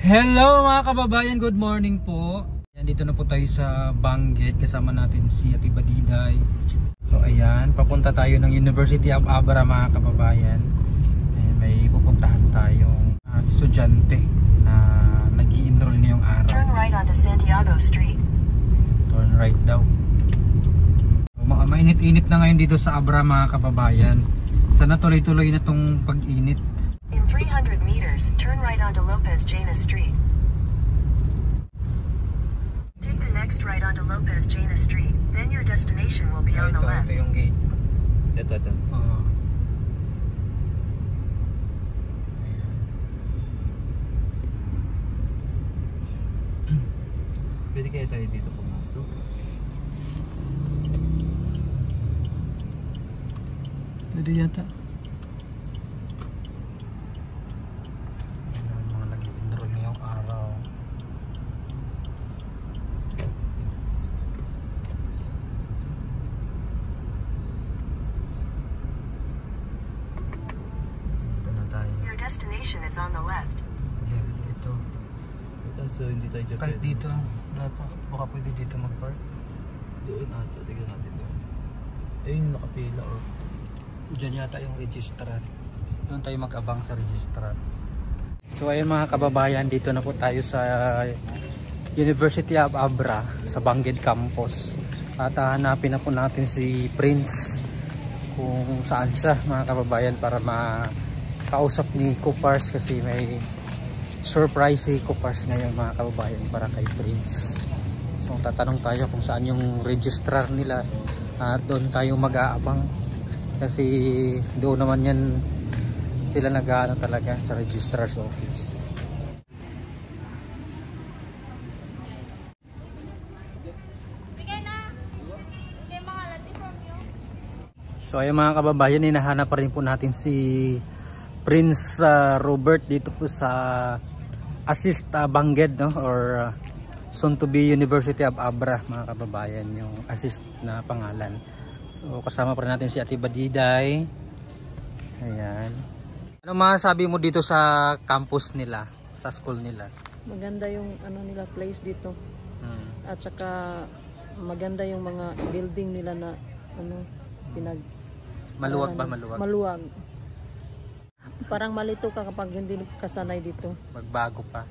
Hello mga kababayan, good morning po. Dito na po tayo sa Benguet, kasama natin si Ate Badiday. So ayan, papunta tayo ng University of Abra mga kababayan. Ayan, may pupuntahan tayong estudyante na nag-i-enroll ngayong araw. Turn right onto Santiago Street. Turn right daw. So, mainit-init na ngayon dito sa Abra mga kababayan. Sana tuloy-tuloy na tong pag-init. In 300 meters, turn right onto Lopez Janes Street. Take the next right onto Lopez Janes Street. Then your destination will be on the left. Ito yung gate. Ito. Pwede kaya tayo dito pumasok? Pwede yata. Mga nag-i-enroll ngayong araw. Your destination is on the left. Left dito. So hindi tayo dyan Kahit pwede. dito, baka pwede dito mag-park. Doon ata, tignan natin doon. Ayun, nakapila or. Diyan yata yung registrar. Doon tayo mag-abang sa registrar. So ayun mga kababayan, dito na po tayo sa University of Abra sa Benguet campus. At hanapin na po natin si Prince kung saan siya mga kababayan para makausap ni Coopers kasi may surprise si Coopers ngayon mga kababayan para kay Prince. So tatanong tayo kung saan yung registrar nila at doon tayo mag-aabang kasi doon naman yan sila nag-aano talaga sa registrar's office. So ayun mga kababayan, hinahanap pa rin po natin si Prince Robert dito po sa Assist Benguet, no? Or soon to be University of Abra mga kababayan, yung Assist na pangalan. So kasama pa rin natin si Ate Badiday. Ayan. Ano masasabi mo dito sa campus nila, sa school nila? Maganda yung nila place dito. At saka maganda yung mga building nila na Maluwag ba? Maluwag? Maluwag. Parang malito ka kapag hindi kasanay dito. Magbago pa.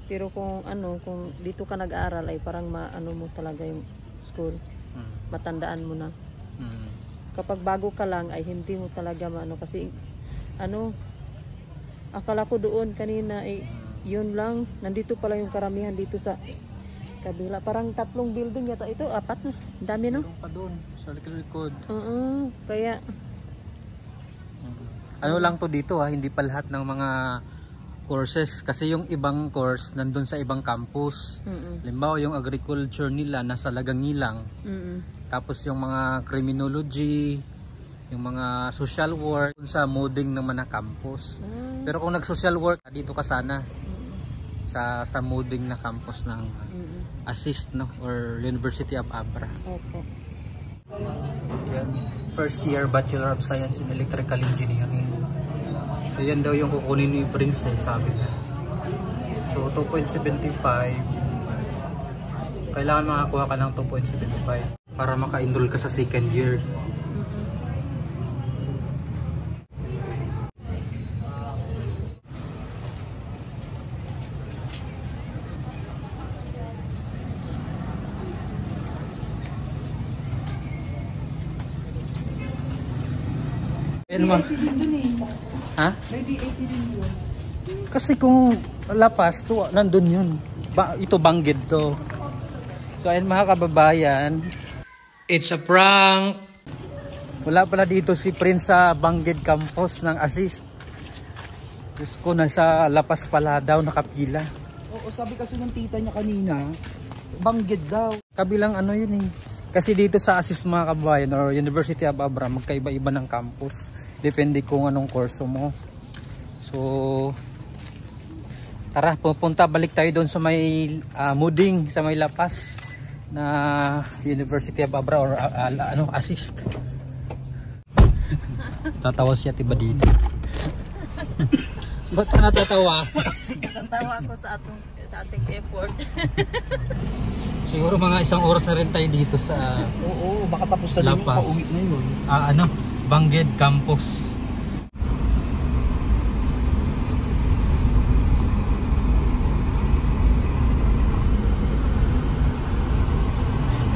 Pero kung dito ka nag-aaral ay parang mo talaga yung school. Matandaan mo na. Kapag bago ka lang ay hindi mo talaga kasi akala ko doon kanina ay yun lang, nandito pala yung karamihan dito sa kabila. Parang 3 building yata ito, 4 na. Dami no? Pa doon sa likod. Kaya ano lang to dito hindi pa lahat ng mga courses kasi yung ibang course nandun sa ibang campus. Halimbawa yung agriculture nila nasa Lagangilang. Tapos yung mga criminology, yung mga social work sa Moding naman na campus. Pero kung nag-social work dito ka sana sa Moding na campus ng Assist, no, or University of Abra. Okay. First year Bachelor of Science in Electrical Engineering. So yan daw yung kukunin ni Prince sabi niya. So 2.75. Kailangan makakuha ka ng 2.75 para maka-enroll ka sa second year. Ha? Kasi kung lapas to nandun yun. Ito Benguet to. So ayun mga kababayan, it's a prank. Wala pala dito si Prince sa Benguet campus ng Assist. Diyos ko, nasa lapas pala daw nakapila. Oo, sabi kasi ng tita niya kanina, Benguet daw. Kabilang yun Kasi dito sa Assist mga kababayan or University of Abra, magkaiba-iba ng campus. Depende kung anong kurso mo. So tara, balik tayo doon sa may Moding, sa may lapas na University of Abra or Assist. Tatawa siya tiba dito. Ba't ka natatawa? Natatawa ako sa ating effort. Siguro mga 1 oras na rin tayo dito sa Oo, baka tapos sa Lapas. pauwi na yun. Bangged Campus.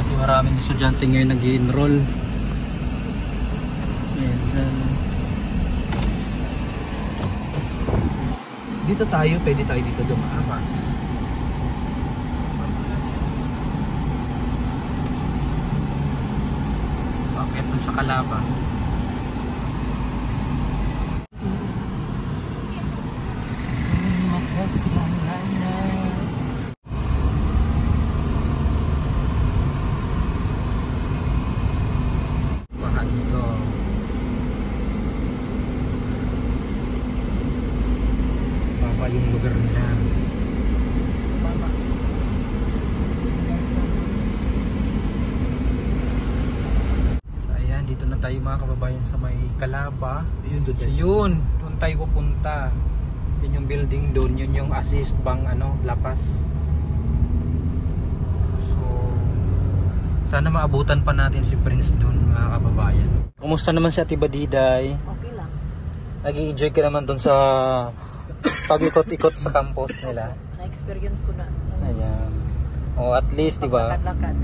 Kasi maraming estudyante ngayon nag-i-enroll. Dito tayo, pwede tayo dito dumakas. Bakit dun sa Kalabang? Baka dito. Baba yung lugar nila. Baba. So ayan, dito na tayo mga kababayan sa may Calaba. Yun doon. So yun, doon tayo pupunta. Yun yung building doon, yun yung assist bang Lapas. So sana maabutan pa natin si Prince doon mga kababayan. Kumusta naman si Ate Badiday? Okay lang. Nag-i-enjoy ka naman doon sa pag-ikot-ikot sa campus nila. Na-experience ko na. Ayan. O at least, di ba? Lakad-lakad.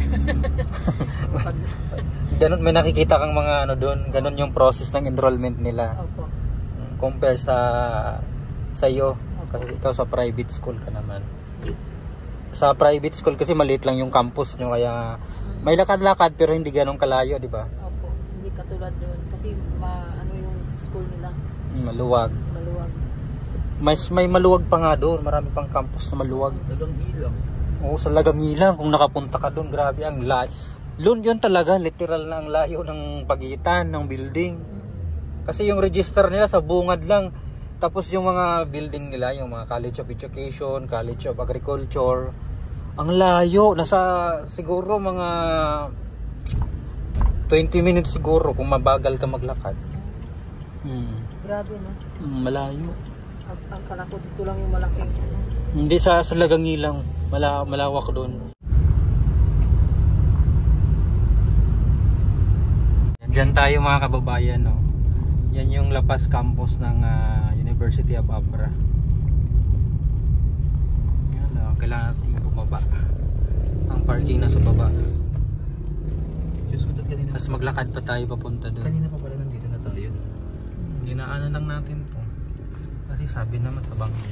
Ganun, may nakikita kang mga doon, ganun yung process ng enrollment nila. Opo. Compare sa iyo kasi ikaw sa private school ka naman. Sa private school kasi maliit lang yung campus nyo kaya may lakad-lakad pero hindi ganun kalayo, di ba? Opo. Hindi katulad doon kasi yung school nila. Maluwag. Maluwag. May maluwag pa nga doon, marami pang campus na maluwag. Lagang ilang. Oo, sa Lagangilang kung nakapunta ka doon, grabe ang layo. Yun talaga, literal na ang layo ng pagitan ng building. Kasi yung register nila sa bungad lang. Tapos yung mga building nila, yung mga College of Education, College of Agriculture, ang layo. Nasa siguro mga 20 minutes siguro kung mabagal ka maglakad. Grabe, no? Malayo. Ang kala ko dito lang yung malaking Hindi sa Lagangilang, malawak doon. Diyan tayo mga kababayan, no. Yan yung Lapas campus ng University of Abra. Yan, kailangan natin bumaba. Ang parking nasa baba. Diyos ko, kanina. Tapos maglakad pa tayo papunta doon. Kanina pa pala nandito na tayo. Dinaanan lang natin to. Kasi sabi naman sa bangko.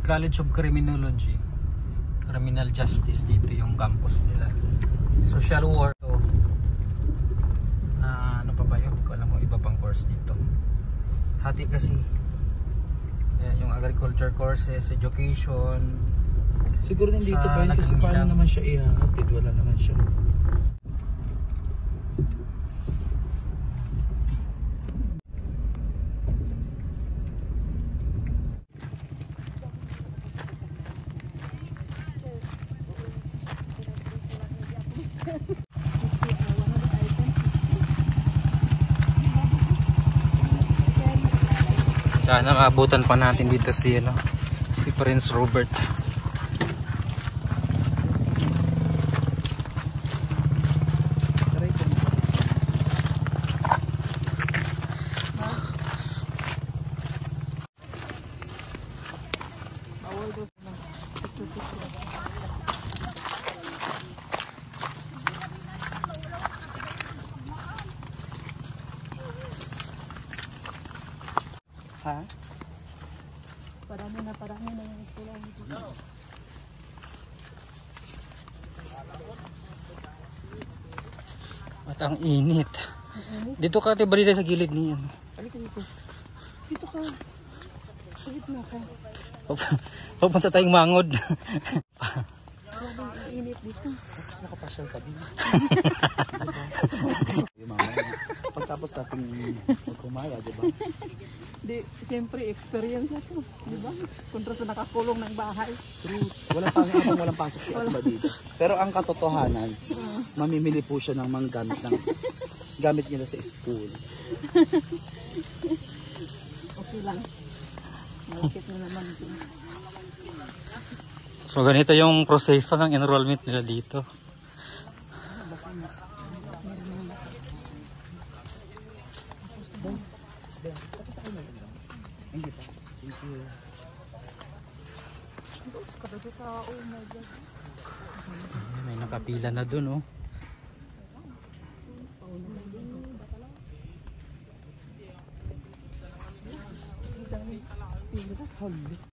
College of Criminology, Criminal Justice, dito yung campus nila. Social work. So, ano pa ba yun? Kung alam mo, iba pang course dito. Hati kasi. Yung agriculture courses, education. Siguro nandito Sa pa yun kasi Lagangilang. paano naman siya ihahatid? Wala naman siya. Sana maabutan pa natin dito si Prince Robert. Ha? Parami na yung eskwela dito. At ang init. Dito ka, Ate Badiday, sa gilid niyan. Halika dito. Dito ka. Sa gitna ka. Papunta tayong mangod. Ang init dito. Nakapasyal ka din. Pagtapos natin magkumaya, di ba? Di, siyempre, experience ito. Di ba? Kontra sa nakakulong ng bahay. True. Walang pasok si Ate Badiday. Pero ang katotohanan, mamimili po siya ng mga gamit nila sa school. Okay lang. Bakit na naman ito? So ganito yung proseso ng enrollment nila dito. May nakapila na dun, oh.